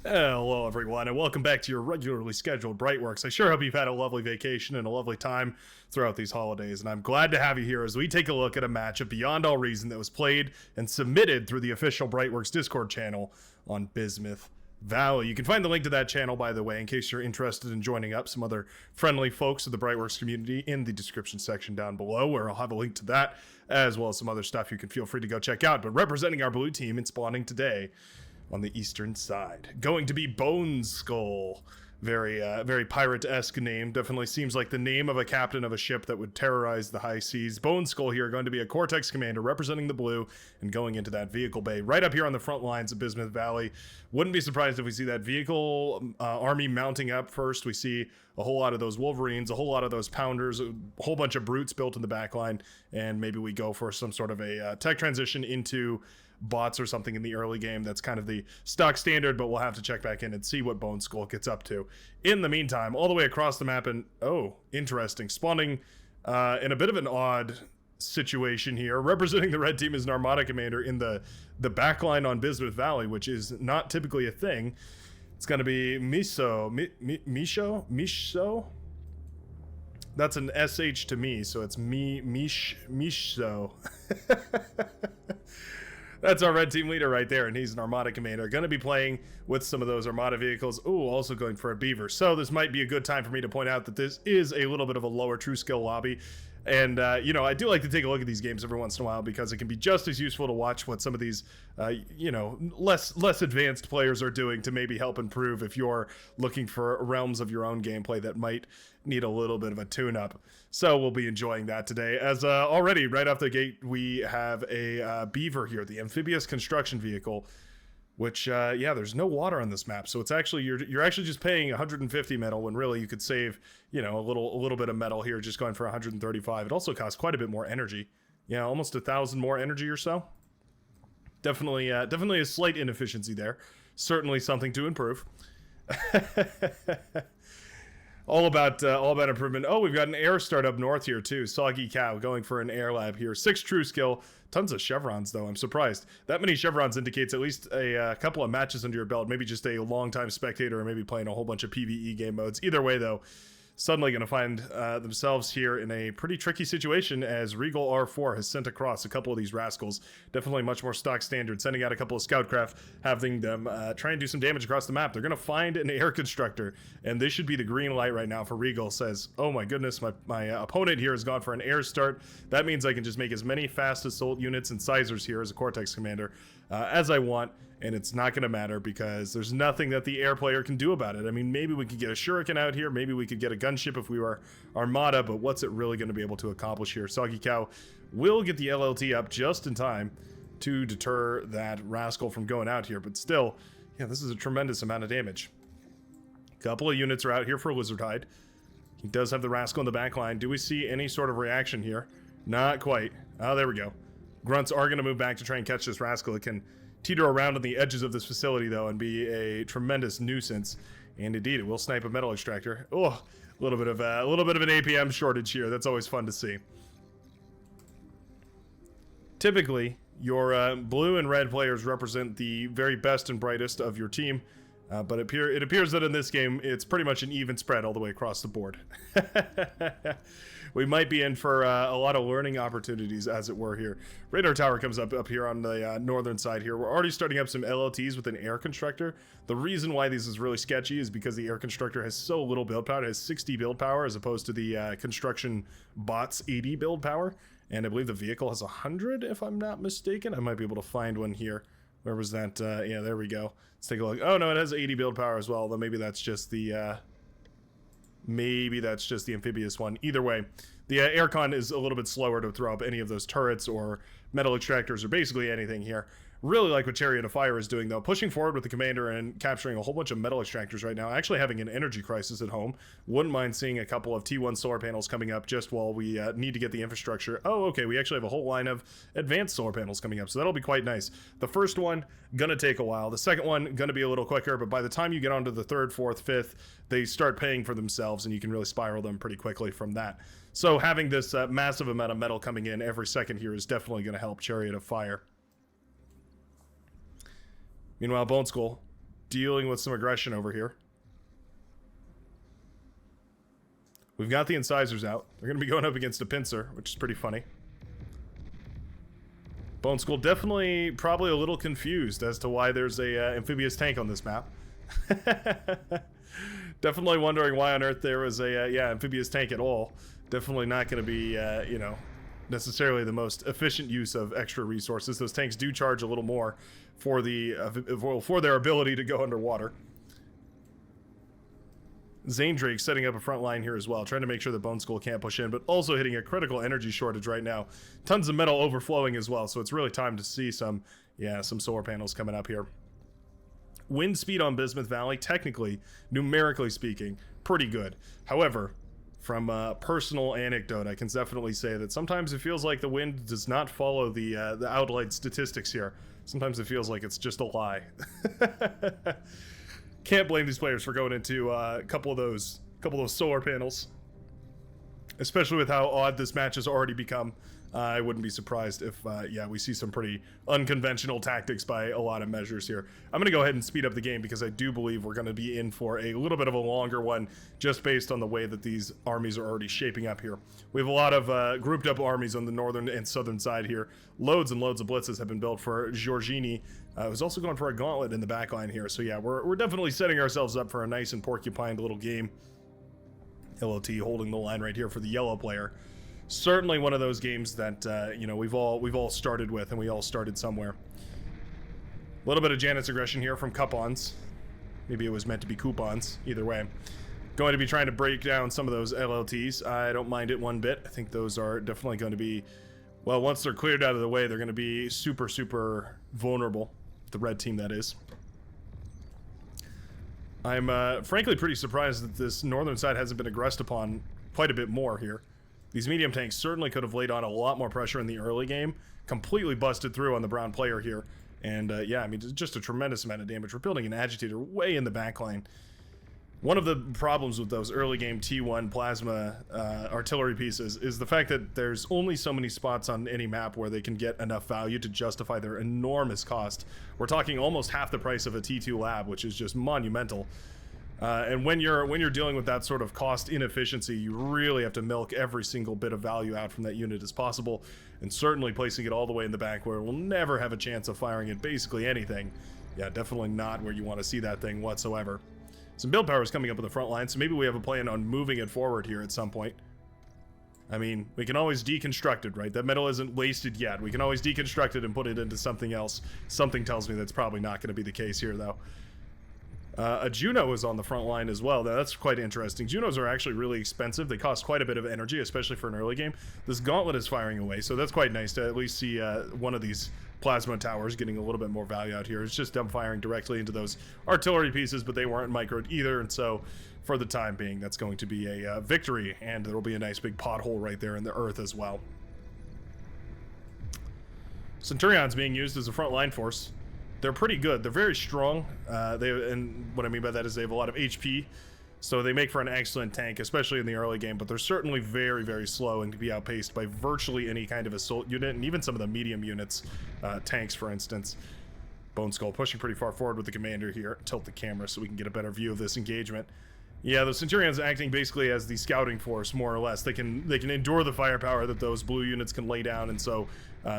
Hello, everyone, and welcome back to your regularly scheduled Brightworks. I sure hope you've had a lovely vacation and a lovely time throughout these holidays, and I'm glad to have you here as we take a look at a match of Beyond All Reason that was played and submitted through the official Brightworks Discord channel on Bismuth Valley. You can find the link to that channel, by the way, in case you're interested in joining up some other friendly folks of the Brightworks community in the description section down below, where I'll have a link to that, as well as some other stuff you can feel free to go check out. But representing our blue team and spawning today on the eastern side, going to be Bone Skull. Very pirate-esque name. Definitely seems like the name of a captain of a ship that would terrorize the high seas. Bone Skull here, going to be a Cortex commander representing the blue and going into that vehicle bay right up here on the front lines of Bismuth Valley. Wouldn't be surprised if we see that vehicle army mounting up first. We see a whole lot of those Wolverines, a whole lot of those Pounders, a whole bunch of Brutes built in the back line, and maybe we go for some sort of a tech transition into bots or something in the early game. That's kind of the stock standard, but we'll have to check back in and see what Bone Skull gets up to. In the meantime, all the way across the map, and oh, interesting, spawning in a bit of an odd situation here. Representing the red team is an Armada commander in the backline on Bismuth Valley, which is not typically a thing. It's going to be Misho? That's an SH to me, so it's Misho. That's our red team leader right there, and he's an Armada commander. Going to be playing with some of those Armada vehicles. Ooh, also going for a Beaver. So this might be a good time for me to point out that this is a little bit of a lower true skill lobby. And, you know, I do like to take a look at these games every once in a while because it can be just as useful to watch what some of these, you know, less advanced players are doing to maybe help improve if you're looking for realms of your own gameplay that might need a little bit of a tune-up. So we'll be enjoying that today. As already, right off the gate, we have a Beaver here, the amphibious construction vehicle, which, yeah, there's no water on this map, so it's actually, you're actually just paying 150 metal when really you could save, you know, a little bit of metal here, just going for 135. It also costs quite a bit more energy, yeah, almost 1,000 more energy or so. Definitely a slight inefficiency there. Certainly something to improve. All about improvement. Oh, we've got an air start up north here too. Soggy Cow going for an air lab here. 6 true skill. Tons of chevrons though. I'm surprised. That many chevrons indicates at least a couple of matches under your belt. Maybe just a long time spectator, or maybe playing a whole bunch of PvE game modes. Either way though, suddenly going to find themselves here in a pretty tricky situation as Regal R4 has sent across a couple of these rascals. Definitely much more stock standard, sending out a couple of scout craft, having them try and do some damage across the map. They're going to find an air constructor, and this should be the green light right now for Regal. Says, oh my goodness, my opponent here has gone for an air start. That means I can just make as many fast assault units and sizers here as a Cortex commander as I want, and it's not going to matter because there's nothing that the air player can do about it. I mean, maybe we could get a shuriken out here, maybe we could get a gunship if we were Armada, but what's it really going to be able to accomplish here? Soggy Cow will get the LLT up just in time to deter that rascal from going out here, but still, yeah, this is a tremendous amount of damage. A couple of units are out here for Lizardhide. He does have the rascal in the back line. Do we see any sort of reaction here? Not quite. Oh, there we go. Grunts are going to move back to try and catch this rascal. It can teeter around on the edges of this facility, though, and be a tremendous nuisance. And indeed, it will snipe a metal extractor. Oh, a little bit of an APM shortage here. That's always fun to see. Typically, your blue and red players represent the very best and brightest of your team, but it appears that in this game, it's pretty much an even spread all the way across the board. We might be in for a lot of learning opportunities, as it were, here. Radar tower comes up here on the northern side here. We're already starting up some LLTs with an air constructor. The reason why this is really sketchy is because the air constructor has so little build power. It has 60 build power as opposed to the construction bot's 80 build power. And I believe the vehicle has 100, if I'm not mistaken. I might be able to find one here. Where was that? Yeah, there we go. Let's take a look. Oh, no, it has 80 build power as well, though maybe that's just the... maybe that's just the amphibious one. Either way, the aircon is a little bit slower to throw up any of those turrets or metal extractors or basically anything here. Really like what Chariot of Fire is doing, though. Pushing forward with the commander and capturing a whole bunch of metal extractors right now. Actually having an energy crisis at home. Wouldn't mind seeing a couple of T1 solar panels coming up just while we need to get the infrastructure. Oh, okay. We actually have a whole line of advanced solar panels coming up, so that'll be quite nice. The first one, gonna take a while. The second one, gonna be a little quicker, but by the time you get onto the third, fourth, fifth, they start paying for themselves, and you can really spiral them pretty quickly from that. So having this massive amount of metal coming in every second here is definitely going to help Chariot of Fire. Meanwhile, Bone Skull dealing with some aggression over here. We've got the incisors out. They're going to be going up against a pincer, which is pretty funny. Bone Skull definitely probably a little confused as to why there's a amphibious tank on this map. Definitely wondering why on earth there was a amphibious tank at all. Definitely not going to be you know, necessarily the most efficient use of extra resources. Those tanks do charge a little more for the for their ability to go underwater. Zane Drake setting up a front line here as well, trying to make sure that Bone Skull can't push in, but also hitting a critical energy shortage right now. Tons of metal overflowing as well, so it's really time to see some solar panels coming up here. Wind speed on Bismuth Valley, technically, numerically speaking, pretty good. However, from personal anecdote, I can definitely say that sometimes it feels like the wind does not follow the outlined statistics here. Sometimes it feels like it's just a lie. Can't blame these players for going into a couple of those solar panels, especially with how odd this match has already become. I wouldn't be surprised if, we see some pretty unconventional tactics by a lot of measures here. I'm going to go ahead and speed up the game because I do believe we're going to be in for a little bit of a longer one just based on the way that these armies are already shaping up here. We have a lot of grouped up armies on the northern and southern side here. Loads and loads of blitzes have been built for Giorgini. Who's also going for a gauntlet in the back line here. So yeah, we're definitely setting ourselves up for a nice and porcupined little game. LOT holding the line right here for the yellow player. Certainly one of those games that you know, we've all started with, and we all started somewhere. A little bit of Janet's aggression here from Coupons. Maybe it was meant to be coupons. Either way, going to be trying to break down some of those LLTs. I don't mind it one bit. I think those are definitely going to be, well, once they're cleared out of the way, they're going to be super vulnerable. The red team, that is. I'm frankly pretty surprised that this northern side hasn't been aggressed upon quite a bit more here. These medium tanks certainly could have laid on a lot more pressure in the early game. Completely busted through on the brown player here. And yeah, I mean, just a tremendous amount of damage. We're building an agitator way in the back line. One of the problems with those early game T1 plasma artillery pieces is the fact that there's only so many spots on any map where they can get enough value to justify their enormous cost. We're talking almost half the price of a T2 lab, which is just monumental. And when you're dealing with that sort of cost inefficiency, you really have to milk every single bit of value out from that unit as possible, and certainly placing it all the way in the back where it will never have a chance of firing at basically anything. Yeah, definitely not where you want to see that thing whatsoever. Some build power is coming up in the front line, so maybe we have a plan on moving it forward here at some point. I mean, we can always deconstruct it, right? That metal isn't wasted yet. We can always deconstruct it and put it into something else. Something tells me that's probably not going to be the case here, though. A Juno is on the front line as well. That's quite interesting. Junos are actually really expensive. They cost quite a bit of energy, especially for an early game. This gauntlet is firing away, so that's quite nice to at least see one of these plasma towers getting a little bit more value out here. It's just them firing directly into those artillery pieces, but they weren't microed either, and so for the time being, that's going to be a victory, and there will be a nice big pothole right there in the earth as well. Centurion's being used as a front line force. They're pretty good. They're very strong. And what I mean by that is they have a lot of HP, so they make for an excellent tank, especially in the early game, but they're certainly very slow and can be outpaced by virtually any kind of assault unit, and even some of the medium units, tanks, for instance. Bone Skull pushing pretty far forward with the commander here. Tilt the camera so we can get a better view of this engagement. Yeah, the Centurion's acting basically as the scouting force, more or less. They can endure the firepower that those blue units can lay down, and so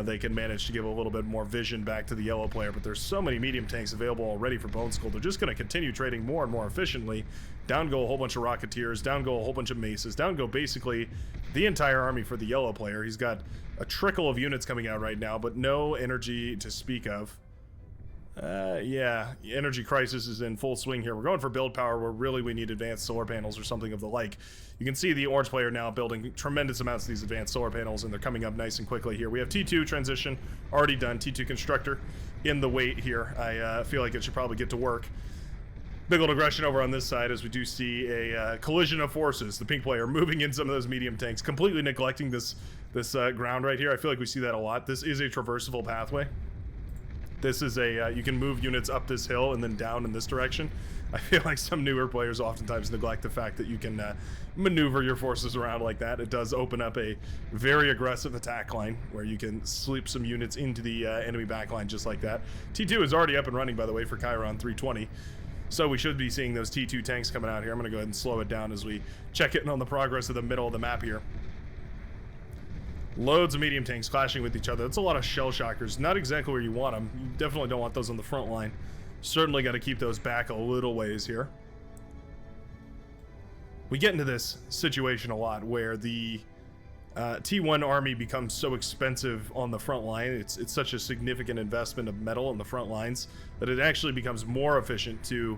they can manage to give a little bit more vision back to the yellow player. But there's so many medium tanks available already for Bone Skull. They're just going to continue trading more and more efficiently. Down go a whole bunch of Rocketeers, down go a whole bunch of Maces, down go basically the entire army for the yellow player. He's got a trickle of units coming out right now, but no energy to speak of. Yeah, energy crisis is in full swing here. We're going for build power where really we need advanced solar panels or something of the like. You can see the orange player now building tremendous amounts of these advanced solar panels, and they're coming up nice and quickly here. We have T2 transition already done. T2 constructor in the wait here. I feel like it should probably get to work. Big old aggression over on this side as we do see a collision of forces. The pink player moving in some of those medium tanks, completely neglecting this ground right here. I feel like we see that a lot. This is a traversable pathway. This is a, you can move units up this hill and then down in this direction. I feel like some newer players oftentimes neglect the fact that you can maneuver your forces around like that. It does open up a very aggressive attack line where you can sleep some units into the enemy back line just like that. T2 is already up and running, by the way, for Chiron 320. So we should be seeing those T2 tanks coming out here. I'm going to go ahead and slow it down as we check in on the progress of the middle of the map here. Loads of medium tanks clashing with each other. That's a lot of shell shockers. Not exactly where you want them. You definitely don't want those on the front line. Certainly got to keep those back a little ways here. We get into this situation a lot where the T1 army becomes so expensive on the front line. It's such a significant investment of metal on the front lines that it actually becomes more efficient to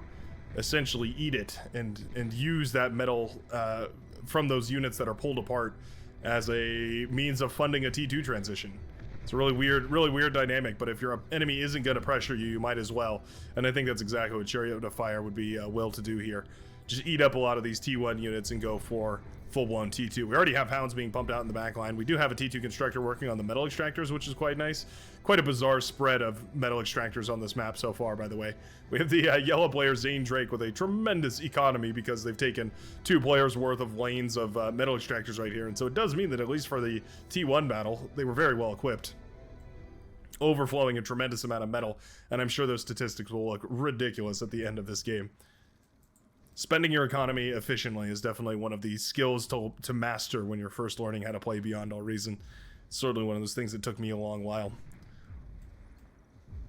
essentially eat it and use that metal from those units that are pulled apart as a means of funding a T2 transition. It's a really weird dynamic, but if your enemy isn't going to pressure you, you might as well. And I think that's exactly what Chariot of Fire would be will to do here. Just eat up a lot of these T1 units and go for full-blown T2. We already have Hounds being pumped out in the back line. We do have a T2 constructor working on the metal extractors, which is quite nice. Quite a bizarre spread of metal extractors on this map so far, by the way. We have the yellow player Zane Drake with a tremendous economy because they've taken 2 players worth of lanes of metal extractors right here. And so it does mean that at least for the T1 battle, they were very well equipped. Overflowing a tremendous amount of metal, and I'm sure those statistics will look ridiculous at the end of this game. Spending your economy efficiently is definitely one of the skills to master when you're first learning how to play Beyond All Reason. It's certainly one of those things that took me a long while.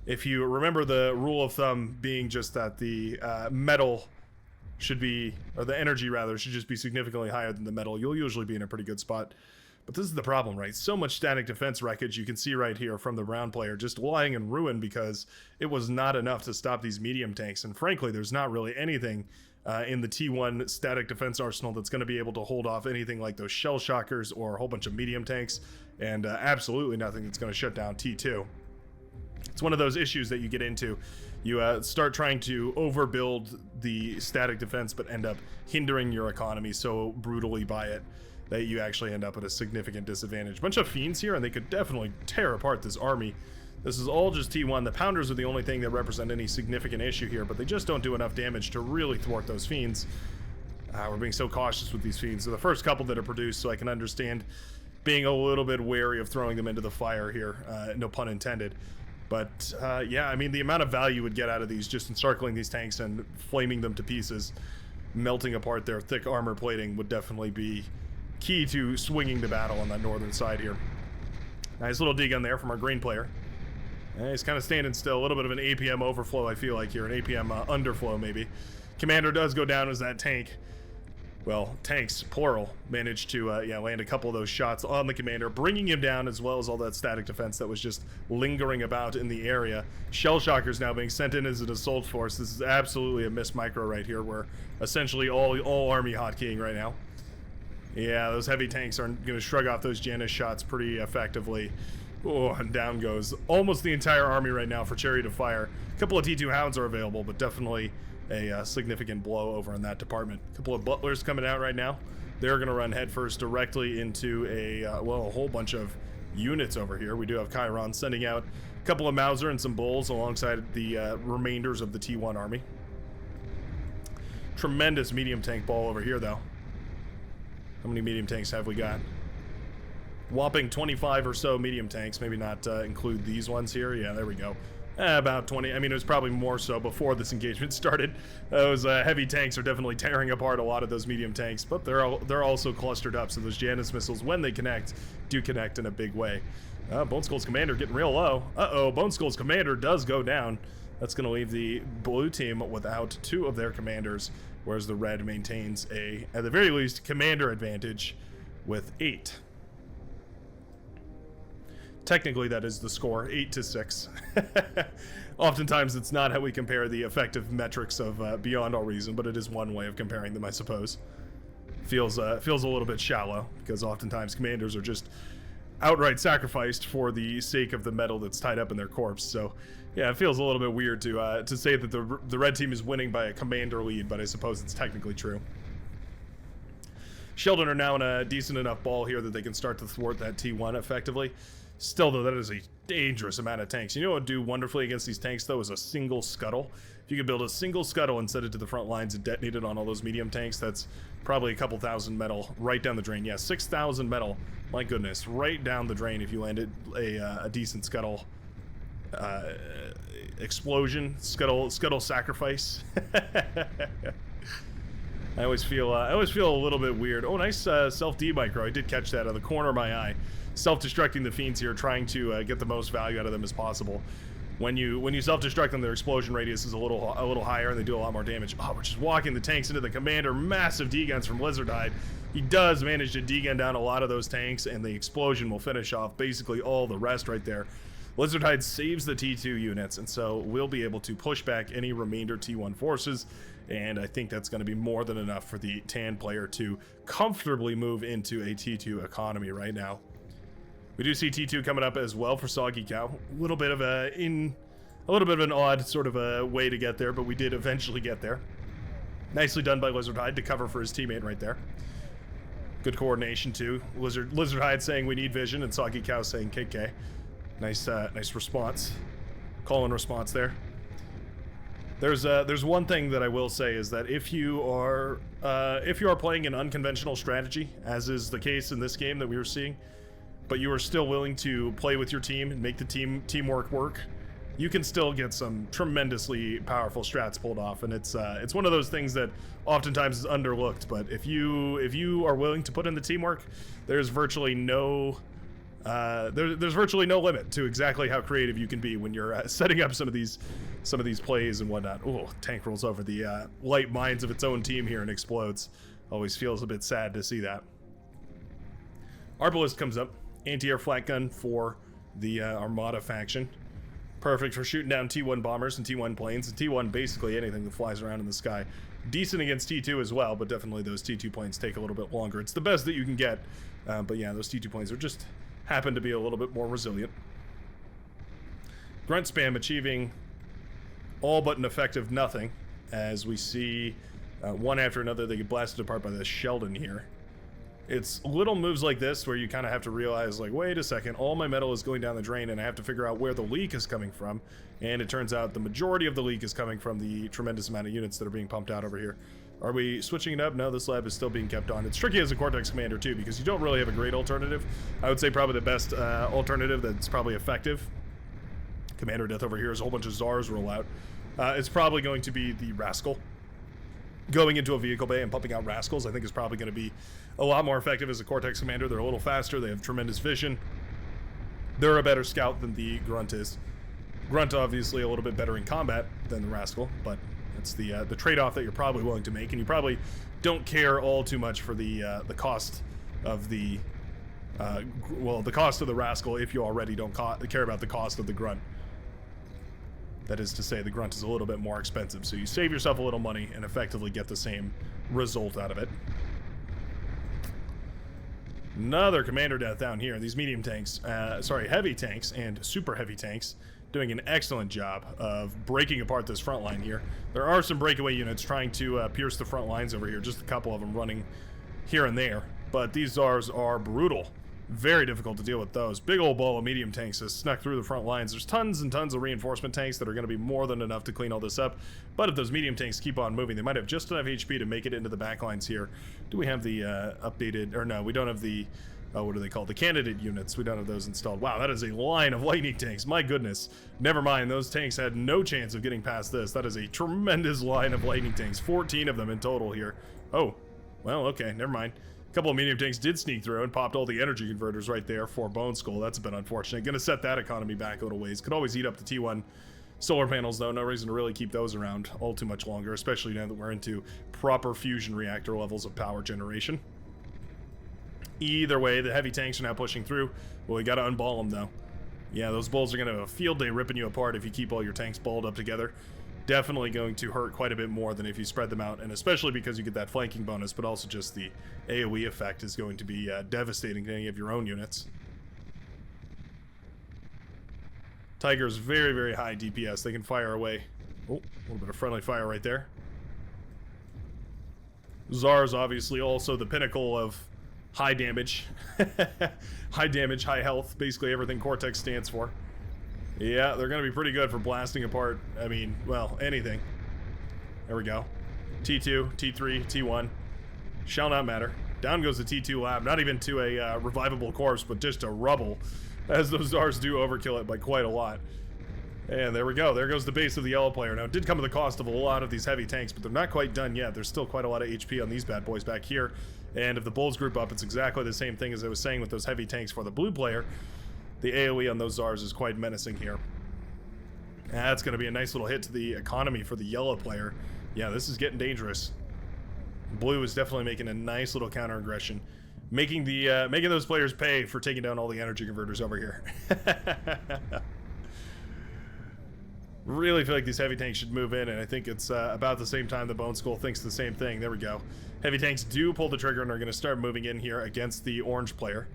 If you remember the rule of thumb being just that the metal should be, or the energy rather, should just be significantly higher than the metal, you'll usually be in a pretty good spot. But this is the problem, right? So much static defense wreckage you can see right here from the round player just lying in ruin because it was not enough to stop these medium tanks. And frankly, there's not really anything in the T1 static defense arsenal that's going to be able to hold off anything like those shell shockers or a whole bunch of medium tanks, and absolutely nothing that's going to shut down T2. It's one of those issues that you get into. You start trying to overbuild the static defense but end up hindering your economy so brutally by it that you actually end up at a significant disadvantage. Bunch of fiends here, and they could definitely tear apart this army. This is all just T1. The Pounders are the only thing that represent any significant issue here, but they just don't do enough damage to really thwart those fiends. We're being so cautious with these fiends. So the first couple that are produced, so I can understand being a little bit wary of throwing them into the fire here. No pun intended. But yeah, I mean, the amount of value you would get out of these just encircling these tanks and flaming them to pieces, melting apart their thick armor plating would definitely be key to swinging the battle on that northern side here. Nice little dig on there from our green player. He's kind of standing still. A little bit of an APM overflow, I feel like, here. An APM underflow, maybe. Commander does go down as that tank. Well, tanks, plural, managed to land a couple of those shots on the Commander, bringing him down, as well as all that static defense that was just lingering about in the area. Shell Shockers now being sent in as an assault force. This is absolutely a miss micro right here. We're essentially all army hotkeying right now. Yeah, those heavy tanks are going to shrug off those Janus shots pretty effectively. Oh, and down goes almost the entire army right now for Chariot of Fire. A couple of T2 Hounds are available, but definitely a significant blow over in that department. A couple of Butlers coming out right now. They're going to run headfirst directly into a whole bunch of units over here. We do have Chiron sending out a couple of Mauser and some Bulls alongside the remainders of the T1 army. Tremendous medium tank ball over here, though. How many medium tanks have we got? Whopping 25 or so medium tanks, maybe not include these ones here. Yeah, there we go. About 20. I mean, it was probably more so before this engagement started. Those heavy tanks are definitely tearing apart a lot of those medium tanks, but they're also clustered up, so those Janus missiles, when they connect, do connect in a big way. Bone Skull's commander getting real low. Uh-oh, Bone Skull's commander does go down. That's going to leave the blue team without 2 of their commanders, whereas the red maintains at the very least, commander advantage with 8. Technically, that is the score, 8-6. Oftentimes, it's not how we compare the effective metrics of Beyond All Reason, but it is one way of comparing them, I suppose. Feels a little bit shallow, because oftentimes commanders are just outright sacrificed for the sake of the metal that's tied up in their corpse. So, yeah, it feels a little bit weird to say that the red team is winning by a commander lead, but I suppose it's technically true. Sheldon are now in a decent enough ball here that they can start to thwart that T1 effectively. Still, though, that is a dangerous amount of tanks. You know what would do wonderfully against these tanks, though, is a single scuttle. If you could build a single scuttle and set it to the front lines and detonate it on all those medium tanks, that's probably a couple thousand metal right down the drain. Yeah, 6,000 metal. My goodness, right down the drain if you landed a decent scuttle explosion, scuttle sacrifice. I always feel a little bit weird. Oh, nice self-D micro. I did catch that out of the corner of my eye. Self-destructing the fiends here, trying to get the most value out of them as possible. When you self-destruct them, their explosion radius is a little higher, and they do a lot more damage. Oh, we're just walking the tanks into the commander. Massive D-guns from Lizardhide. He does manage to D-gun down a lot of those tanks, and the explosion will finish off basically all the rest right there. Lizardhide saves the T2 units, and so we'll be able to push back any remainder T1 forces, and I think that's going to be more than enough for the Tan player to comfortably move into a T2 economy right now. We do see T2 coming up as well for Soggy Cow. A little bit of an odd sort of a way to get there, but we did eventually get there. Nicely done by Lizardhide to cover for his teammate right there. Good coordination too. Lizardhide saying we need vision, and Soggy Cow saying KK. Nice response. Call and response there. There's one thing that I will say is that if you are playing an unconventional strategy, as is the case in this game that we were seeing, but you are still willing to play with your team and make the teamwork work, you can still get some tremendously powerful strats pulled off, and it's one of those things that oftentimes is underlooked. But if you are willing to put in the teamwork, there's virtually no there's virtually no limit to exactly how creative you can be when you're setting up some of these plays and whatnot. Oh, tank rolls over the light mines of its own team here and explodes. Always feels a bit sad to see that. Arbalist comes up. Anti-air flat gun for the Armada faction. Perfect for shooting down T1 bombers and T1 planes, and T1 basically anything that flies around in the sky. Decent against T2 as well, but definitely those T2 planes take a little bit longer. It's the best that you can get, but yeah, those T2 planes are just happen to be a little bit more resilient. Grunt spam achieving all but an effective nothing, as we see one after another they get blasted apart by this Sheldon here. It's little moves like this where you kind of have to realize, like, wait a second, all my metal is going down the drain and I have to figure out where the leak is coming from. And it turns out the majority of the leak is coming from the tremendous amount of units that are being pumped out over here. Are we switching it up? No, this lab is still being kept on. It's tricky as a Cortex commander too, because you don't really have a great alternative. I would say probably the best alternative that's probably effective. Commander death over here is a whole bunch of Zars roll out. It's probably going to be the Rascal. Going into a vehicle bay and pumping out Rascals, I think, is probably going to be a lot more effective as a Cortex commander. They're a little faster, they have tremendous vision. They're a better scout than the Grunt is. Grunt obviously a little bit better in combat than the Rascal, but it's the trade-off that you're probably willing to make, and you probably don't care all too much for the cost of the the cost of the Rascal if you already don't care about the cost of the Grunt. That is to say, the Grunt is a little bit more expensive, so you save yourself a little money and effectively get the same result out of it. Another commander death down here. These medium tanks, heavy tanks and super heavy tanks doing an excellent job of breaking apart this front line here. There are some breakaway units trying to pierce the front lines over here, just a couple of them running here and there, but these Zars are brutal. Very difficult to deal with those. Big old ball of medium tanks has snuck through the front lines. There's tons and tons of reinforcement tanks that are going to be more than enough to clean all this up. But if those medium tanks keep on moving, they might have just enough HP to make it into the back lines here. Do we have the updated, or no, we don't have the, what are they called? The candidate units. We don't have those installed. Wow, that is a line of lightning tanks. My goodness. Never mind, those tanks had no chance of getting past this. That is a tremendous line of lightning tanks. 14 of them in total here. Oh, well, okay, never mind. A couple of medium tanks did sneak through and popped all the energy converters right there for Bone Skull. That's a bit unfortunate. Gonna set that economy back a little ways. Could always eat up the T1 solar panels, though. No reason to really keep those around all too much longer, especially now that we're into proper fusion reactor levels of power generation. Either way, the heavy tanks are now pushing through. Well, we gotta unball them, though. Yeah, those bulls are gonna have a field day ripping you apart if you keep all your tanks balled up together. Definitely going to hurt quite a bit more than if you spread them out, and especially because you get that flanking bonus, but also just the AoE effect is going to be devastating to any of your own units. Tiger's very, very high DPS. They can fire away. Oh, a little bit of friendly fire right there. Zar's obviously also the pinnacle of high damage. High damage, high health, basically everything Cortex stands for. Yeah, they're going to be pretty good for blasting apart, I mean, well, anything. There we go. T2, T3, T1. Shall not matter. Down goes the T2 lab, not even to a revivable corpse, but just a rubble, as those Zars do overkill it by quite a lot. And there we go. There goes the base of the yellow player. Now, it did come at the cost of a lot of these heavy tanks, but they're not quite done yet. There's still quite a lot of HP on these bad boys back here. And if the bulls group up, it's exactly the same thing as I was saying with those heavy tanks for the blue player. The AoE on those Zars is quite menacing here. That's going to be a nice little hit to the economy for the yellow player. Yeah, this is getting dangerous. Blue is definitely making a nice little counter aggression, making those players pay for taking down all the energy converters over here. Really feel like these heavy tanks should move in, and I think it's about the same time the Bone Skull thinks the same thing. There we go. Heavy tanks do pull the trigger and are going to start moving in here against the orange player.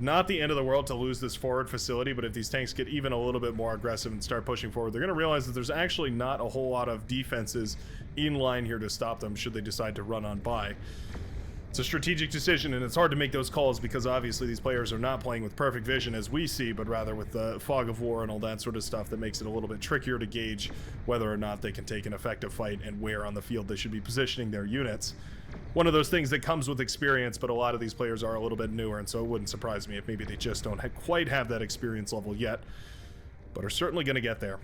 Not the end of the world to lose this forward facility, but if these tanks get even a little bit more aggressive and start pushing forward, they're going to realize that there's actually not a whole lot of defenses in line here to stop them should they decide to run on by. It's a strategic decision, and it's hard to make those calls because obviously these players are not playing with perfect vision as we see, but rather with the fog of war and all that sort of stuff that makes it a little bit trickier to gauge whether or not they can take an effective fight and where on the field they should be positioning their units. One of those things that comes with experience, but a lot of these players are a little bit newer, and so it wouldn't surprise me if maybe they just don't quite have that experience level yet, but are certainly going to get there.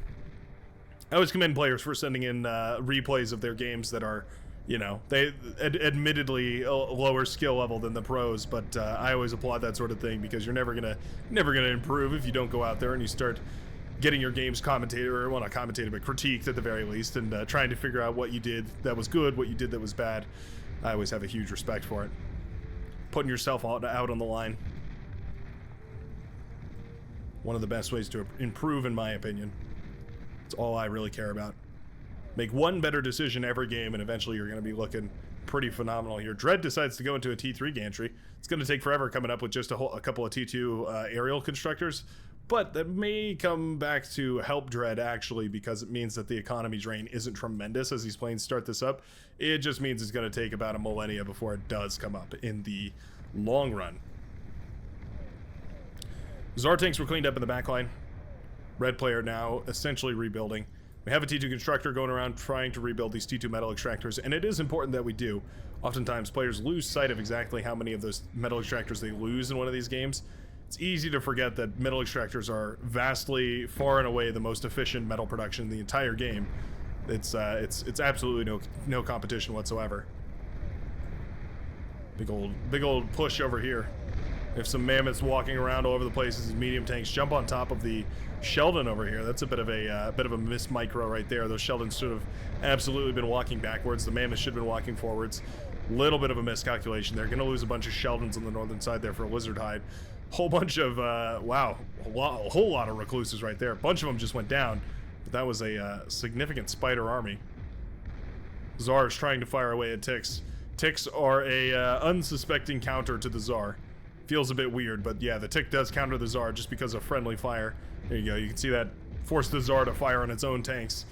I always commend players for sending in replays of their games that are, you know, they admittedly a lower skill level than the pros, but I always applaud that sort of thing because you're never gonna improve if you don't go out there and you start getting your games commentated, or well, not commentated, but critiqued at the very least, and trying to figure out what you did that was good, what you did that was bad. I always have a huge respect for it. Putting yourself out on the line. One of the best ways to improve, in my opinion. It's all I really care about. Make one better decision every game, and eventually you're going to be looking pretty phenomenal here. Dread decides to go into a T3 gantry. It's going to take forever coming up with just a couple of T2 aerial constructors, but that may come back to help Dread, actually, because it means that the economy drain isn't tremendous as these planes start this up. It just means it's going to take about a millennia before it does come up in the long run. Zar tanks were cleaned up in the backline. Red player now essentially rebuilding. We have a T2 constructor going around trying to rebuild these T2 metal extractors, and it is important that we do. Oftentimes, players lose sight of exactly how many of those metal extractors they lose in one of these games. It's easy to forget that metal extractors are vastly, far and away, the most efficient metal production in the entire game. It's absolutely no competition whatsoever. Big old push over here. If some mammoths walking around all over the place as medium tanks jump on top of the Sheldon over here. That's a bit of a miss micro right there. Those Sheldons should have absolutely been walking backwards. The mammoths should have been walking forwards. Little bit of a miscalculation. They're going to lose a bunch of Sheldons on the northern side there for a lizard hide. Whole bunch of wow, a whole lot of recluses right there. A bunch of them just went down. But that was a significant spider army. Zar is trying to fire away at ticks. Ticks are a unsuspecting counter to the Zar. Feels a bit weird, but yeah, the tick does counter the Zar just because of friendly fire. There you go. You can see that force the Zar to fire on its own tanks.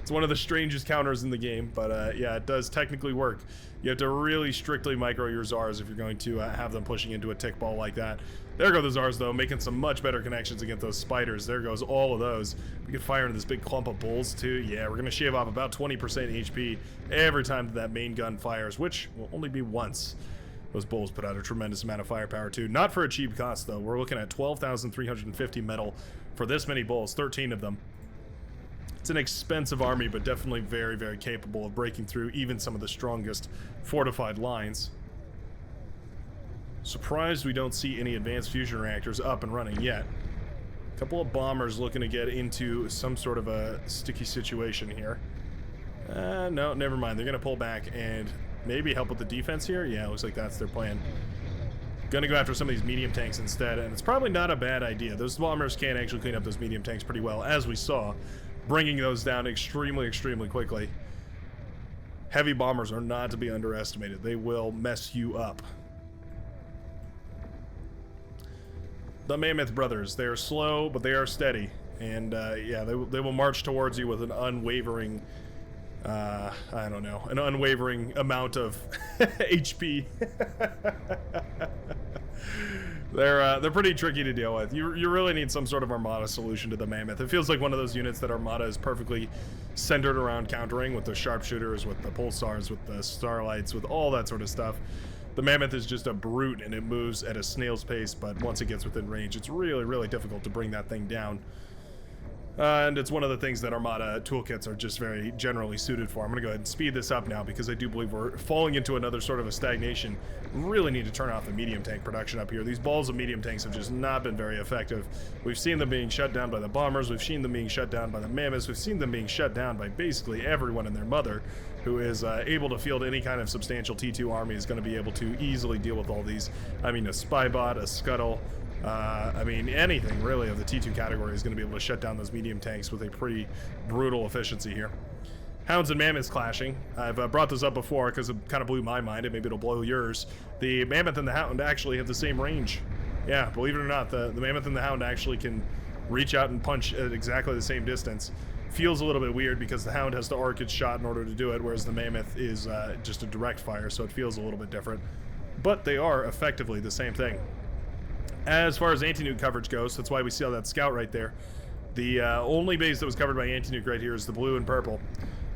It's one of the strangest counters in the game, but yeah, it does technically work. You have to really strictly micro your Zars if you're going to have them pushing into a tick ball like that. There go the Zars, though, making some much better connections against those spiders. There goes all of those. We can fire into this big clump of bulls, too. Yeah, we're going to shave off about 20% HP every time that main gun fires, which will only be once. Those bulls put out a tremendous amount of firepower, too. Not for a cheap cost, though. We're looking at 12,350 metal for this many bulls, 13 of them. It's an expensive army, but definitely very, very capable of breaking through even some of the strongest fortified lines. Surprised we don't see any advanced fusion reactors up and running yet. A couple of bombers looking to get into some sort of a sticky situation here. No, never mind. They're going to pull back and maybe help with the defense here. Yeah, looks like that's their plan. Gonna go after some of these medium tanks instead, and it's probably not a bad idea. Those bombers can actually clean up those medium tanks pretty well, as we saw, bringing those down extremely, extremely quickly. Heavy bombers are not to be underestimated. They will mess you up. The Mammoth Brothers, they are slow, but they are steady. And yeah, they will march towards you with an unwavering, I don't know, an unwavering amount of HP. They're pretty tricky to deal with. You really need some sort of Armada solution to the Mammoth. It feels like one of those units that Armada is perfectly centered around countering, with the sharpshooters, with the pulsars, with the starlights, with all that sort of stuff. The Mammoth is just a brute, and it moves at a snail's pace, but once it gets within range, it's really, really difficult to bring that thing down. And it's one of the things that Armada toolkits are just very generally suited for. I'm going to go ahead and speed this up now because I do believe we're falling into another sort of a stagnation. We really need to turn off the medium tank production up here. These balls of medium tanks have just not been very effective. We've seen them being shut down by the bombers. We've seen them being shut down by the mammoths. We've seen them being shut down by basically everyone and their mother who is able to field any kind of substantial T2 army is going to be able to easily deal with all these. I mean, a spy bot, a scuttle, I mean, anything really of the T2 category is going to be able to shut down those medium tanks with a pretty brutal efficiency here. Hounds and mammoths clashing. I've brought this up before because it kind of blew my mind, and maybe it'll blow yours. The mammoth and the hound actually have the same range. Yeah, believe it or not, the mammoth and the hound actually can reach out and punch at exactly the same distance. Feels a little bit weird because the hound has to arc its shot in order to do it, whereas the mammoth is just a direct fire, so it feels a little bit different. But they are effectively the same thing. As far as anti-nuke coverage goes, that's why we see all that scout right there. The only base that was covered by anti-nuke right here is the blue and purple.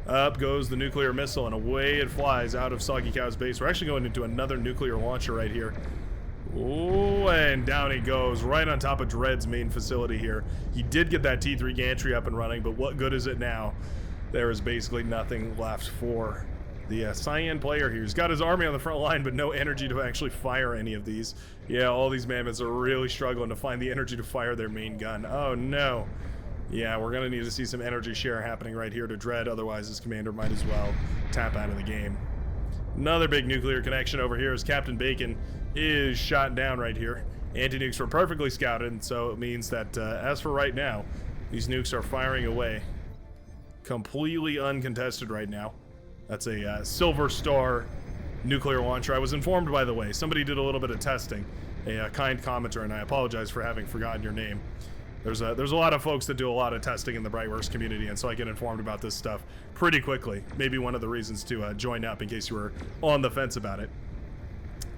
Up goes the nuclear missile, and away it flies out of Soggy Cow's base. We're actually going into another nuclear launcher right here. Oh, and down he goes, right on top of Dread's main facility here. He did get that T3 gantry up and running, but what good is it now? There is basically nothing left for the Cyan player here. He's got his army on the front line, but no energy to actually fire any of these. Yeah, all these mammoths are really struggling to find the energy to fire their main gun. Oh, no. Yeah, we're going to need to see some energy share happening right here to Dread, otherwise his commander might as well tap out of the game. Another big nuclear connection over here as Captain Bacon is shot down right here. Anti-nukes were perfectly scouted, and so it means that as for right now, these nukes are firing away. Completely uncontested right now. That's a Silver Star nuclear launcher. I was informed, by the way, somebody did a little bit of testing, a kind commenter, and I apologize for having forgotten your name. There's a lot of folks that do a lot of testing in the Brightworks community, and so I get informed about this stuff pretty quickly. Maybe one of the reasons to join up in case you were on the fence about it.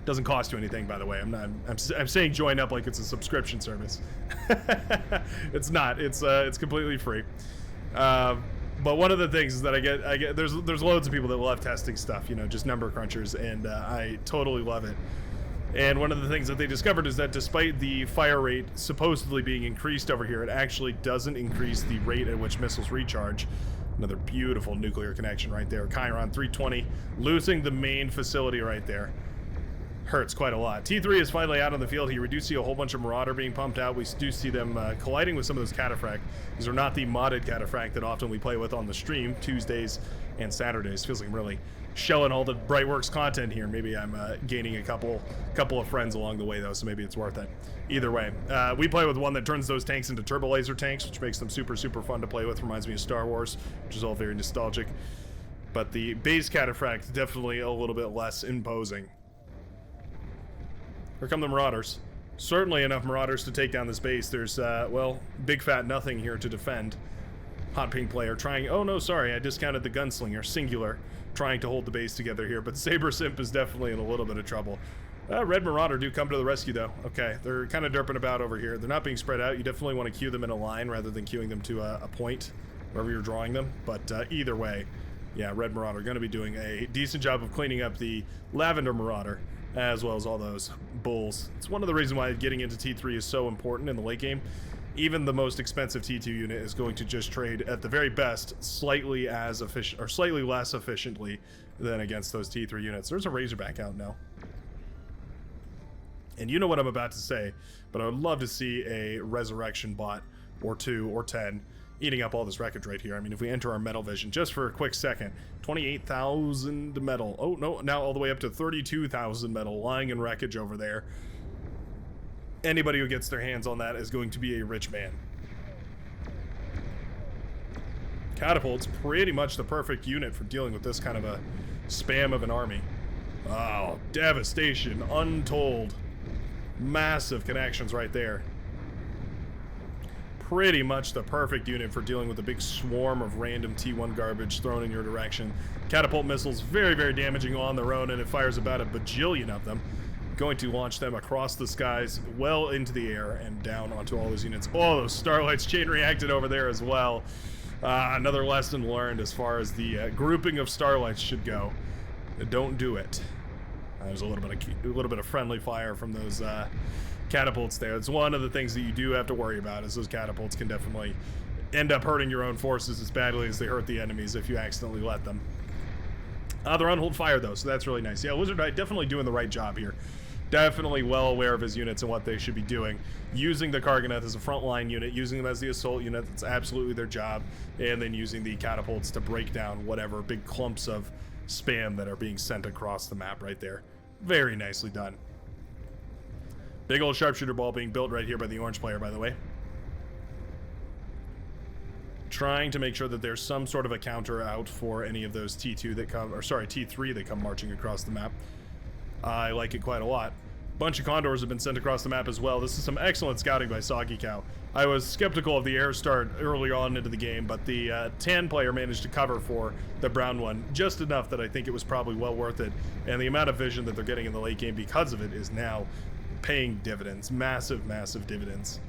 Doesn't cost you anything, by the way. I'm saying join up like it's a subscription service. It's not. It's completely free. But one of the things is that I get there's loads of people that love testing stuff, you know, just number crunchers, and I totally love it. And one of the things that they discovered is that despite the fire rate supposedly being increased over here, it actually doesn't increase the rate at which missiles recharge. Another beautiful nuclear connection right there. Chiron 320 losing the main facility right there. Hurts quite a lot. T3 is finally out on the field here. We do see a whole bunch of Marauder being pumped out. We do see them colliding with some of those Cataphract. These are not the modded Cataphract that often we play with on the stream, Tuesdays and Saturdays. Feels like I'm really shelling all the Brightworks content here. Maybe I'm gaining a couple of friends along the way, though, so maybe it's worth it. Either way, we play with one that turns those tanks into turbo laser tanks, which makes them super, super fun to play with. Reminds me of Star Wars, which is all very nostalgic. But the base Cataphract, definitely a little bit less imposing. Here come the Marauders. Certainly enough Marauders to take down this base. There's, well, big fat nothing here to defend. Hot pink player trying... Oh, no, sorry. I discounted the Gunslinger. Singular. Trying to hold the base together here. But Saber Simp is definitely in a little bit of trouble. Red Marauder do come to the rescue, though. Okay, they're kind of derping about over here. They're not being spread out. You definitely want to queue them in a line rather than queuing them to a point wherever you're drawing them. But either way, yeah, Red Marauder going to be doing a decent job of cleaning up the Lavender Marauder, as well as all those bulls. It's one of the reasons why getting into T3 is so important in the late game. Even the most expensive T2 unit is going to just trade at the very best slightly as efficient, or slightly less efficiently than against those T3 units. There's a Razorback out now. And you know what I'm about to say, but I would love to see a Resurrection bot or 2 or 10 eating up all this wreckage right here. I mean, if we enter our metal vision just for a quick second, 28,000 metal. Oh, no, now all the way up to 32,000 metal lying in wreckage over there. Anybody who gets their hands on that is going to be a rich man. Catapult's pretty much the perfect unit for dealing with this kind of a spam of an army. Oh, devastation, untold. Massive connections right there. Pretty much the perfect unit for dealing with a big swarm of random T1 garbage thrown in your direction. Catapult missiles, very, very damaging on their own, and it fires about a bajillion of them. Going to launch them across the skies, well into the air, and down onto all those units. Oh, those Starlights chain reacted over there as well. Another lesson learned as far as the grouping of Starlights should go. Don't do it. There's a little bit of friendly fire from those catapults there. It's one of the things that you do have to worry about, is those catapults can definitely end up hurting your own forces as badly as they hurt the enemies if you accidentally let them. They're on hold fire though, so that's really nice. Yeah, Lizardite definitely doing the right job here. Definitely well aware of his units and what they should be doing. Using the Karganath as a frontline unit, using them as the assault unit, that's absolutely their job, and then using the catapults to break down whatever big clumps of spam that are being sent across the map right there. Very nicely done. Big old sharpshooter ball being built right here by the orange player, by the way. Trying to make sure that there's some sort of a counter out for any of those T2 that come, or sorry, T3 that come marching across the map. I like it quite a lot. Bunch of condors have been sent across the map as well. This is some excellent scouting by Soggy Cow. I was skeptical of the air start early on into the game, but the tan player managed to cover for the brown one just enough that I think it was probably well worth it. And the amount of vision that they're getting in the late game because of it is now paying dividends. Massive, massive dividends.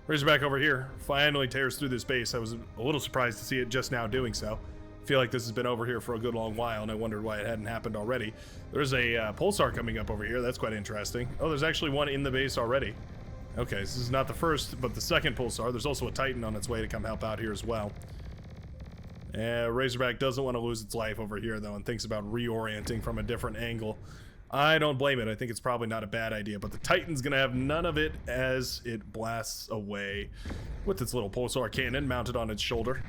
Razorback over here finally tears through this base. I was a little surprised to see it just now doing so. I feel like this has been over here for a good long while, and I wondered why it hadn't happened already. There's a pulsar coming up over here. That's quite interesting. Oh, there's actually one in the base already. Okay, this is not the first, but the second pulsar. There's also a Titan on its way to come help out here as well. Razorback doesn't want to lose its life over here, though, and thinks about reorienting from a different angle. I don't blame it. I think it's probably not a bad idea, but the Titan's going to have none of it as it blasts away with its little pulsar cannon mounted on its shoulder.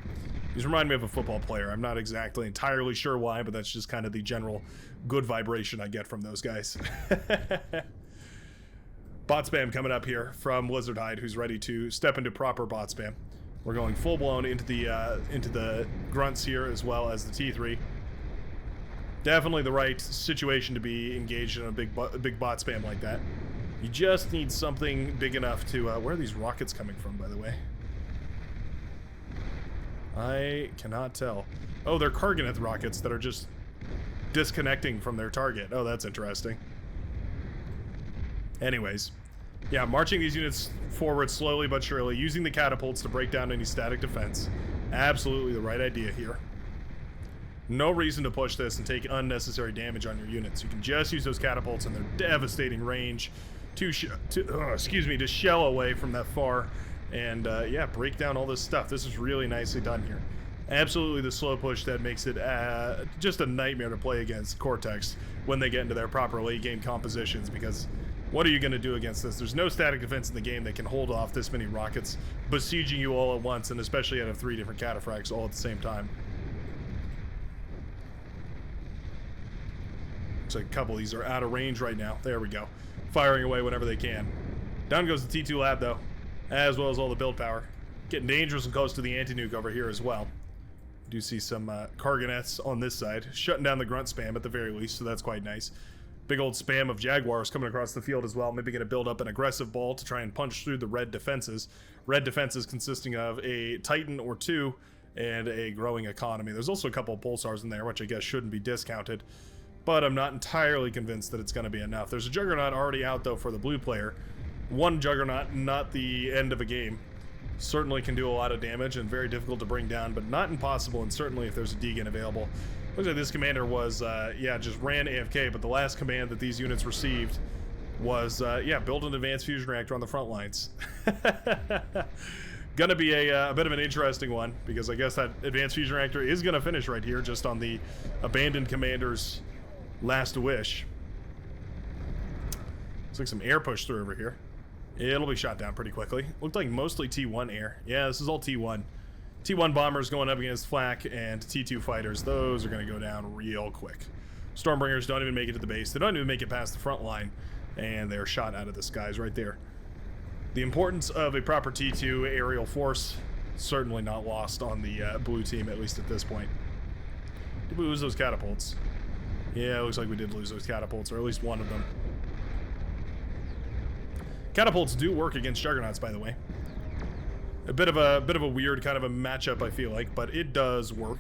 These remind me of a football player. I'm not exactly entirely sure why, but that's just kind of the general good vibration I get from those guys. Bot spam coming up here from Lizardhide, who's ready to step into proper bot spam. We're going full-blown into the grunts here as well as the T3. Definitely the right situation to be engaged in a big bot spam like that. You just need something big enough to... where are these rockets coming from, by the way? I cannot tell. Oh, they're Karganath rockets that are just disconnecting from their target. Oh, that's interesting. Anyways, yeah, marching these units forward slowly but surely, using the catapults to break down any static defense. Absolutely the right idea here. No reason to push this and take unnecessary damage on your units. You can just use those catapults and their devastating range to shell away from that far. And yeah, break down all this stuff. This is really nicely done here. Absolutely the slow push that makes it just a nightmare to play against Cortex when they get into their proper late game compositions, because what are you going to do against this? There's no static defense in the game that can hold off this many rockets besieging you all at once, and especially out of 3 different cataphracts all at the same time. Looks like a couple of these are out of range right now. There we go. Firing away whenever they can. Down goes the T2 lab though, as well as all the build power. Getting dangerous and close to the anti-nuke over here as well. Do see some Karganaths on this side, shutting down the grunt spam at the very least, so that's quite nice. Big old spam of Jaguars coming across the field as well, maybe going to build up an aggressive ball to try and punch through the red defenses. Red defenses consisting of a Titan or 2 and a growing economy. There's also a couple of pulsars in there, which I guess shouldn't be discounted, but I'm not entirely convinced that it's going to be enough. There's a Juggernaut already out though for the blue player. One Juggernaut, not the end of a game. Certainly can do a lot of damage and very difficult to bring down, but not impossible, and certainly if there's a Deegan available. Looks like this commander was, yeah, just ran AFK, but the last command that these units received was, yeah, build an advanced fusion reactor on the front lines. Gonna be a bit of an interesting one, because I guess that advanced fusion reactor is gonna finish right here, just on the abandoned commander's last wish. Looks like some air push through over here. It'll be shot down pretty quickly. Looked like mostly T1 air. Yeah, this is all T1. T1 bombers going up against flak, and T2 fighters. Those are going to go down real quick. Stormbringers don't even make it to the base. They don't even make it past the front line, and they're shot out of the skies right there. The importance of a proper T2 aerial force certainly not lost on the blue team, at least at this point. Did we lose those catapults? Yeah, it looks like we did lose those catapults, or at least one of them. Catapults do work against Juggernauts, by the way. A bit of a weird kind of a matchup, I feel like, but it does work.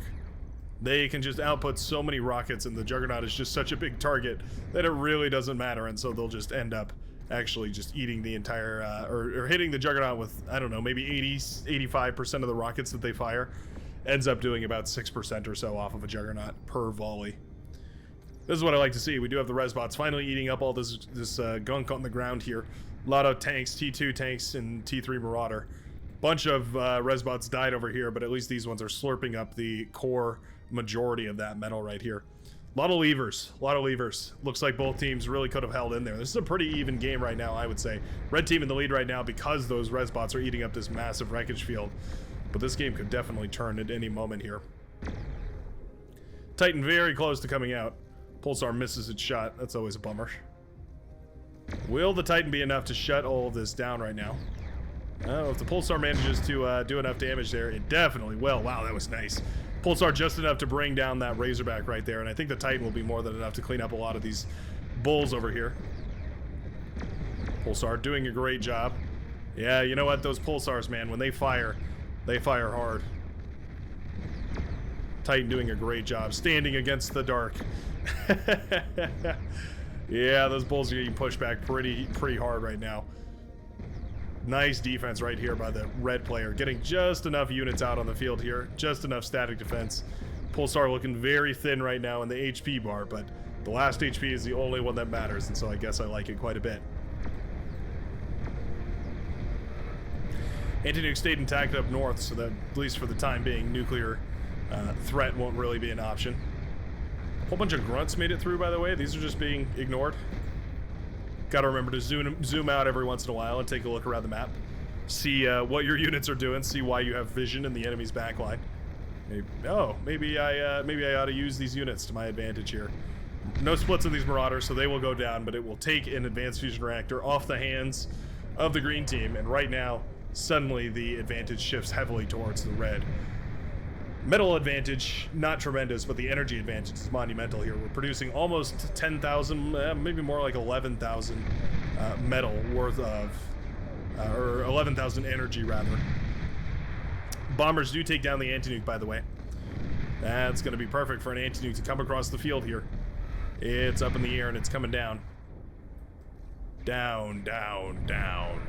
They can just output so many rockets, and the Juggernaut is just such a big target that it really doesn't matter, and so they'll just end up actually just eating the entire, or hitting the Juggernaut with, I don't know, maybe 85% of the rockets that they fire. Ends up doing about 6% or so off of a Juggernaut per volley. This is what I like to see. We do have the Resbots finally eating up all this gunk on the ground here. A lot of tanks, T2 tanks and T3 Marauder. Bunch of Resbots died over here, but at least these ones are slurping up the core majority of that metal right here. A lot of levers, a lot of levers. Looks like both teams really could have held in there. This is a pretty even game right now, I would say. Red team in the lead right now because those Resbots are eating up this massive wreckage field. But this game could definitely turn at any moment here. Titan very close to coming out. Pulsar misses its shot. That's always a bummer. Will the Titan be enough to shut all of this down right now? Oh, if the Pulsar manages to do enough damage there, it definitely will. Wow, that was nice. Pulsar just enough to bring down that Razorback right there, and I think the Titan will be more than enough to clean up a lot of these bulls over here. Pulsar doing a great job. Yeah, you know what? Those Pulsars, man, when they fire hard. Titan doing a great job, standing against the dark. Yeah, those bulls are getting pushed back pretty hard right now. Nice defense right here by the red player, getting just enough units out on the field here, just enough static defense. Pulsar looking very thin right now in the HP bar, but the last HP is the only one that matters, and so I guess I like it quite a bit. Anti-nuke stayed intact up north, so that, at least for the time being, nuclear threat won't really be an option. A whole bunch of grunts made it through, by the way. These are just being ignored. Gotta remember to zoom out every once in a while and take a look around the map. See what your units are doing, see why you have vision in the enemy's backline. Maybe I ought to use these units to my advantage here. No splits of these Marauders, so they will go down, but it will take an advanced fusion reactor off the hands of the green team, and right now, suddenly the advantage shifts heavily towards the red. Metal advantage, not tremendous, but the energy advantage is monumental here. We're producing almost 10,000, maybe more like 11,000 metal worth of, or 11,000 energy rather. Bombers do take down the anti-nuke, by the way. That's going to be perfect for an anti-nuke to come across the field here. It's up in the air and it's coming down. Down, down, down.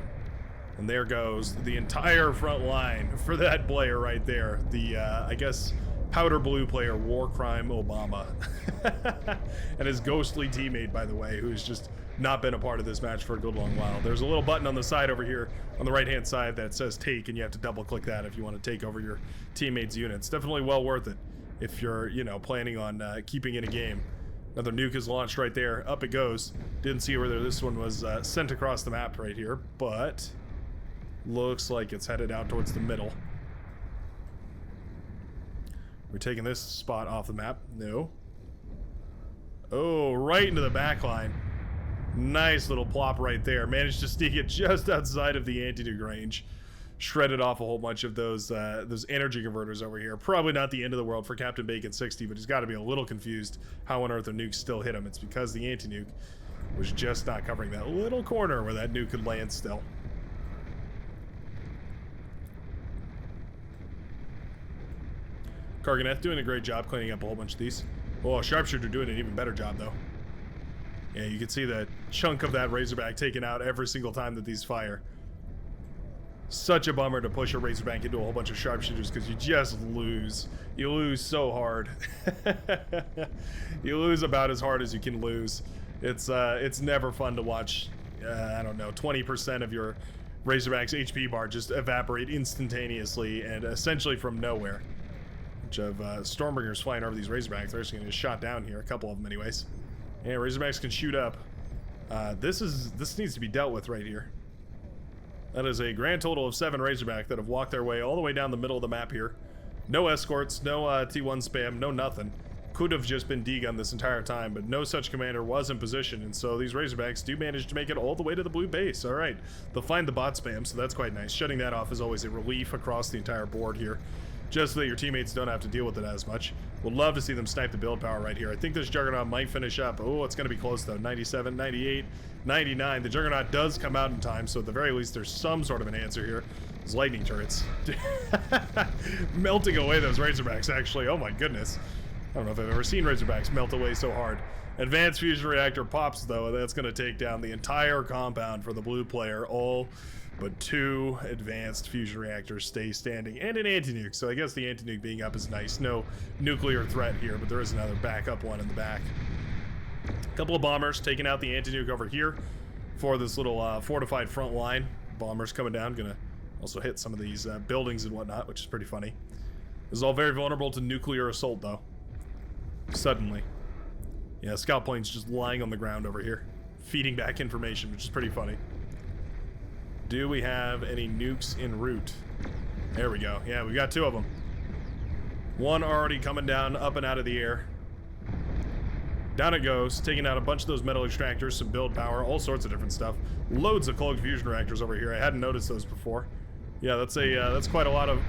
And there goes the entire front line for that player right there. The, I guess, powder blue player, War Crime Obama. And his ghostly teammate, by the way, who's just not been a part of this match for a good long while. There's a little button on the side over here, on the right-hand side, that says take, and you have to double-click that if you want to take over your teammates' units. Definitely well worth it if you're, you know, planning on keeping in a game. Another nuke is launched right there. Up it goes. Didn't see whether this one was sent across the map right here, but looks like it's headed out towards the middle. We're taking this spot off the map. No. Oh, right into the back line. Nice little plop right there. Managed to sneak it just outside of the anti-nuke range. Shredded off a whole bunch of those energy converters over here. Probably not the end of the world for Captain Bacon 60, but he's got to be a little confused how on earth a nuke still hit him. It's because the anti-nuke was just not covering that little corner where that nuke could land still. Karganeth doing a great job cleaning up a whole bunch of these. Oh, Sharpshooter doing an even better job, though. Yeah, you can see the chunk of that Razorback taken out every single time that these fire. Such a bummer to push a Razorback into a whole bunch of Sharpshooters because you just lose. You lose so hard. You lose about as hard as you can lose. It's never fun to watch, I don't know, 20% of your Razorback's HP bar just evaporate instantaneously and essentially from nowhere. Of Stormbringers flying over these Razorbacks. They're just going to get shot down here, a couple of them anyways. Yeah, Razorbacks can shoot up. This needs to be dealt with right here. That is a grand total of 7 Razorback that have walked their way all the way down the middle of the map here. No escorts, no T1 spam, no nothing. Could have just been D-gun this entire time, but no such commander was in position, and so these Razorbacks do manage to make it all the way to the blue base. All right, they'll find the bot spam, so that's quite nice. Shutting that off is always a relief across the entire board here, just so that your teammates don't have to deal with it as much. Would love to see them snipe the build power right here. I think this Juggernaut might finish up. Oh, it's going to be close, though. 97, 98, 99. The Juggernaut does come out in time, so at the very least, there's some sort of an answer here. Those lightning turrets. Melting away those Razorbacks, actually. Oh, my goodness. I don't know if I've ever seen Razorbacks melt away so hard. Advanced fusion reactor pops, though. That's going to take down the entire compound for the blue player. All but 2 advanced fusion reactors stay standing, and an anti-nuke, so I guess the anti-nuke being up is nice. No nuclear threat here, but there is another backup one in the back. Couple of bombers taking out the anti-nuke over here for this little fortified front line. Bombers coming down, gonna also hit some of these buildings and whatnot, which is pretty funny. This is all very vulnerable to nuclear assault, though. Suddenly. Yeah, scout plane's just lying on the ground over here, feeding back information, which is pretty funny. Do we have any nukes en route? There we go. Yeah, we got 2 of them. One already coming down, up and out of the air. Down it goes, taking out a bunch of those metal extractors, some build power, all sorts of different stuff. Loads of cloaked fusion reactors over here. I hadn't noticed those before. Yeah, that's quite a lot of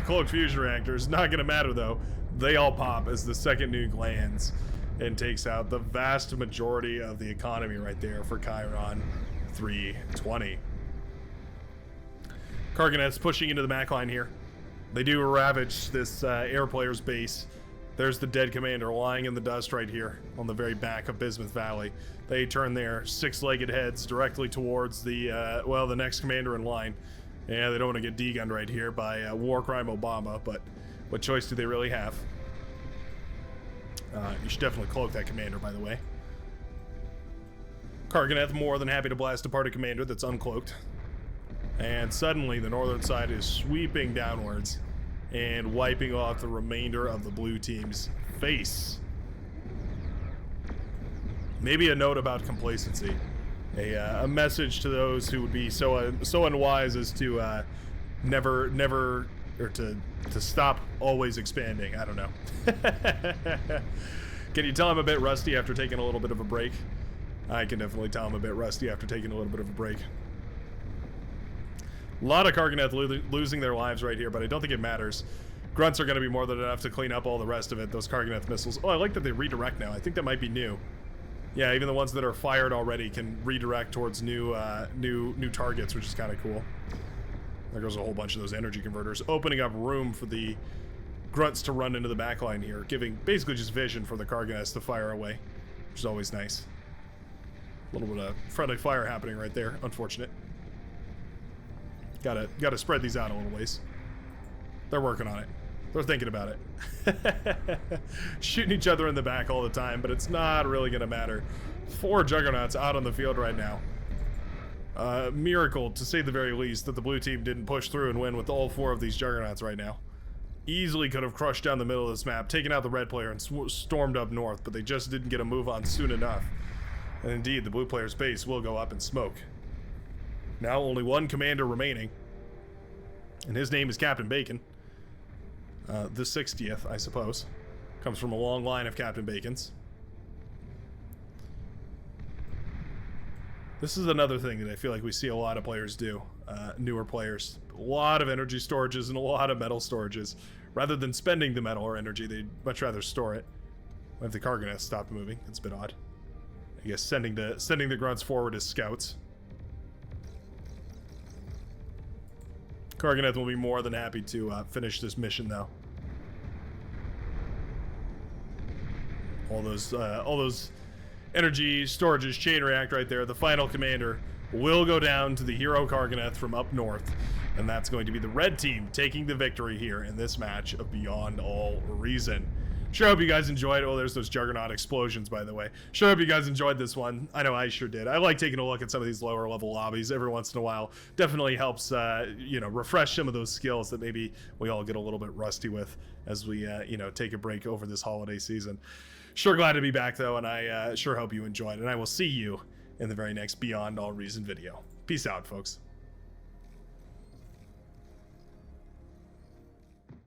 cloaked fusion reactors. Not gonna matter though. They all pop as the second nuke lands and takes out the vast majority of the economy right there for Chiron 320. Cargonets pushing into the MAC line here. They do ravage this air player's base. There's the dead commander lying in the dust right here on the very back of Bismuth Valley. They turn their 6-legged heads directly towards the, the next commander in line. Yeah, they don't want to get D-gunned right here by War Crime Obama, but what choice do they really have? You should definitely cloak that commander, by the way. Cargoneth more than happy to blast apart a commander that's uncloaked. And suddenly the northern side is sweeping downwards and wiping off the remainder of the blue team's face. Maybe a note about complacency. A message to those who would be so unwise as to never or to stop always expanding. I don't know. Can you tell I'm a bit rusty after taking a little bit of a break? I can definitely tell I'm a bit rusty after taking a little bit of a break. A lot of Cargoneth losing their lives right here, but I don't think it matters. Grunts are going to be more than enough to clean up all the rest of it, those Cargoneth missiles. Oh, I like that they redirect now. I think that might be new. Yeah, even the ones that are fired already can redirect towards new targets, which is kind of cool. There goes a whole bunch of those energy converters, opening up room for the Grunts to run into the backline here, giving basically just vision for the Cargoneths to fire away, which is always nice. A little bit of friendly fire happening right there. Unfortunate. Gotta spread these out a little ways. They're working on it. They're thinking about it. Shooting each other in the back all the time, but it's not really gonna matter. 4 juggernauts out on the field right now. Miracle, to say the very least, that the blue team didn't push through and win with all 4 of these juggernauts right now. Easily could have crushed down the middle of this map, taken out the red player, and stormed up north, but they just didn't get a move on soon enough. And indeed, the blue player's base will go up in smoke. Now only 1 commander remaining, and his name is Captain Bacon. The 60th, I suppose. Comes from a long line of Captain Bacons. This is another thing that I feel like we see a lot of players do, newer players. A lot of energy storages and a lot of metal storages. Rather than spending the metal or energy, they'd much rather store it. If the Cargoneth stopped moving, it's a bit odd. I guess sending the Grunts forward as scouts. Cargoneth will be more than happy to finish this mission, though. All those energy storages chain react right there. The final commander will go down to the hero Cargoneth from up north, and that's going to be the red team taking the victory here in this match of Beyond All Reason. Sure hope you guys enjoyed. Oh, there's those Juggernaut explosions, by the way. Sure hope you guys enjoyed this one. I know I sure did. I like taking a look at some of these lower level lobbies every once in a while. Definitely helps, refresh some of those skills that maybe we all get a little bit rusty with as we, take a break over this holiday season. Sure glad to be back, though, and I sure hope you enjoyed. And I will see you in the very next Beyond All Reason video. Peace out, folks.